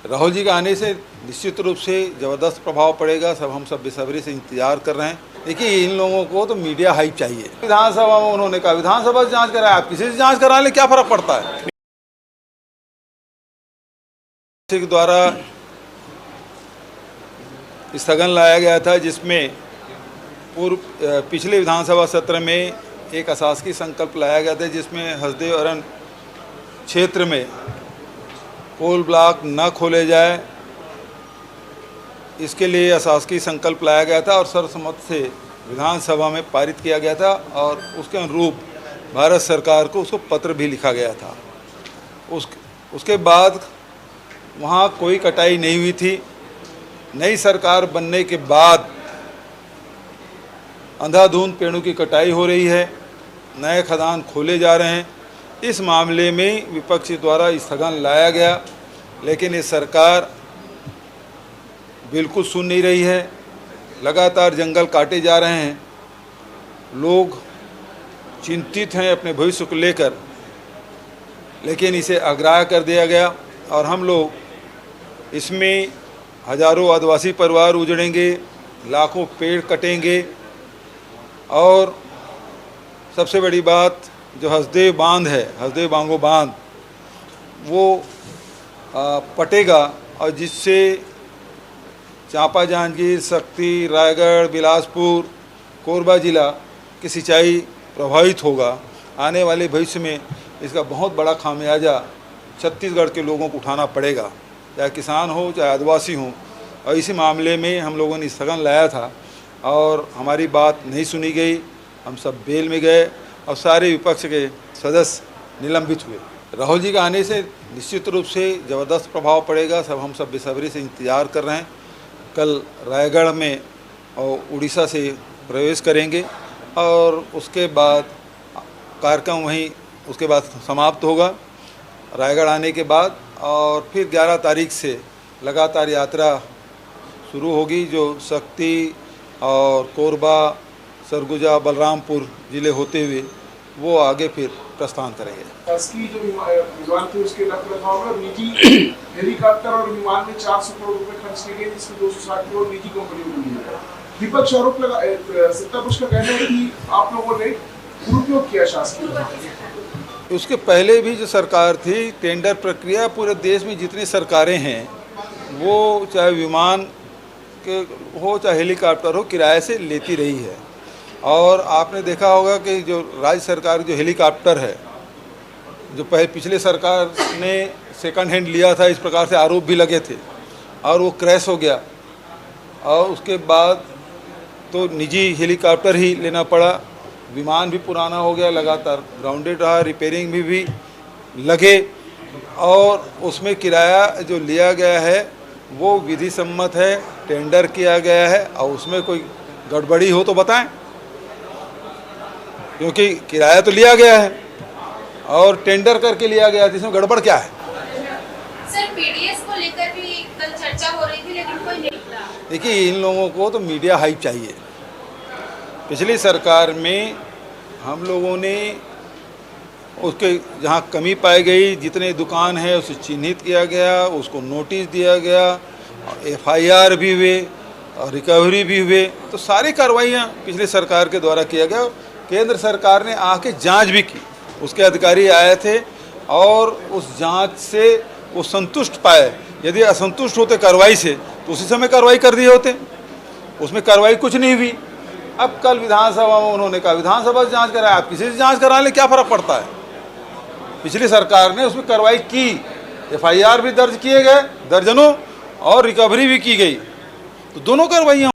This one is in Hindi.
राहुल जी के आने से निश्चित रूप से ज़बरदस्त प्रभाव पड़ेगा। हम सब बेसब्री से इंतजार कर रहे हैं। देखिए, इन लोगों को तो मीडिया हाइप चाहिए। विधानसभा में उन्होंने कहा विधानसभा से जांच कराए, आप किसी से जांच करा लें, क्या फर्क पड़ता है। के द्वारा स्थगन लाया गया था, जिसमें पिछले विधानसभा सत्र में एक अशासकीय संकल्प लाया गया था, जिसमें हसदेव अरण्य क्षेत्र में कोल ब्लॉक न खोले जाए, इसके लिए अशासकीय संकल्प लाया गया था और सर्वसम्मति से विधानसभा में पारित किया गया था और उसके अनुरूप भारत सरकार को उसको पत्र भी लिखा गया था। उसके बाद वहाँ कोई कटाई नहीं हुई थी। नई सरकार बनने के बाद अंधाधुंध पेड़ों की कटाई हो रही है, नए खदान खोले जा रहे हैं। इस मामले में विपक्ष द्वारा स्थगन लाया गया, लेकिन ये सरकार बिल्कुल सुन नहीं रही है। लगातार जंगल काटे जा रहे हैं। लोग चिंतित हैं अपने भविष्य को लेकर, लेकिन इसे अग्राह्य कर दिया गया और हम लोग इसमें हजारों आदिवासी परिवार उजड़ेंगे, लाखों पेड़ कटेंगे और सबसे बड़ी बात जो हसदेव बांध है, हसदेव बांगो बांध, वो पटेगा और जिससे चांपा, जांजगीर, शक्ति, रायगढ़, बिलासपुर, कोरबा जिला की सिंचाई प्रभावित होगा। आने वाले भविष्य में इसका बहुत बड़ा खामियाजा छत्तीसगढ़ के लोगों को उठाना पड़ेगा, चाहे किसान हो चाहे आदिवासी हो। और इसी मामले में हम लोगों ने स्थगन लाया था और हमारी बात नहीं सुनी गई। हम सब बेल में गए और सारे विपक्ष के सदस्य निलंबित हुए। राहुल जी के आने से निश्चित रूप से ज़बरदस्त प्रभाव पड़ेगा। हम सब बेसब्री से इंतजार कर रहे हैं। कल रायगढ़ में और उड़ीसा से प्रवेश करेंगे और उसके बाद कार्यक्रम वहीं उसके बाद समाप्त होगा रायगढ़ आने के बाद, और फिर 11 तारीख से लगातार यात्रा शुरू होगी, जो शक्ति और कोरबा, सरगुजा, बलरामपुर ज़िले होते हुए वो आगे फिर प्रस्थान करेंगे। शासकीय जो विमान थे उसके रखरखाव में निजी हेलीकॉप्टर और विमान में 400 करोड़ रुपए खर्च किए गए, जिसमें 260 करोड़ निजी कंपनियों को मिले। विपक्ष आरोप लगा, सत्ता पक्ष का कहना है कि आप लोगों ने दुरुपयोग किया शासकीय। उसके पहले भी जो सरकार थी, टेंडर प्रक्रिया पूरे देश में जितनी सरकारें हैं, वो चाहे विमान के हो चाहे हेलीकॉप्टर हो, किराए से लेती रही है। और आपने देखा होगा कि जो राज्य सरकार जो हेलीकॉप्टर है, जो पिछले सरकार ने सेकंड हैंड लिया था, इस प्रकार से आरोप भी लगे थे और वो क्रैश हो गया और उसके बाद तो निजी हेलीकॉप्टर ही लेना पड़ा। विमान भी पुराना हो गया, लगातार ग्राउंडेड रहा, रिपेयरिंग भी लगे और उसमें किराया जो लिया गया है वो विधि सम्मत है, टेंडर किया गया है और उसमें कोई गड़बड़ी हो तो बताएं, क्योंकि किराया तो लिया गया है और टेंडर करके लिया गया है, जिसमें गड़बड़ क्या है। सर, पीडीएस को लेकर भी कल चर्चा हो रही थी, लेकिन कोई नहीं निकला। देखिए, इन लोगों को तो मीडिया हाइप चाहिए। पिछली सरकार में हम लोगों ने उसके जहाँ कमी पाई गई, जितने दुकान है उसे चिन्हित किया गया, उसको नोटिस दिया गया, एफआईआर भी हुए और रिकवरी भी हुए। तो सारी कार्रवाइयाँ पिछली सरकार के द्वारा किया गया। केंद्र सरकार ने आके जांच भी की, उसके अधिकारी आए थे और उस जांच से वो संतुष्ट पाए। यदि असंतुष्ट होते कार्रवाई से तो उसी समय कार्रवाई कर दिए होते, उसमें कार्रवाई कुछ नहीं हुई। अब कल विधानसभा में उन्होंने कहा विधानसभा से जांच कराए, आप किसी से जांच करा लें, क्या फ़र्क पड़ता है। पिछली सरकार ने उसमें कार्रवाई की, एफआईआर भी दर्ज किए गए दर्जनों और रिकवरी भी की गई, तो दोनों कार्रवाइयाँ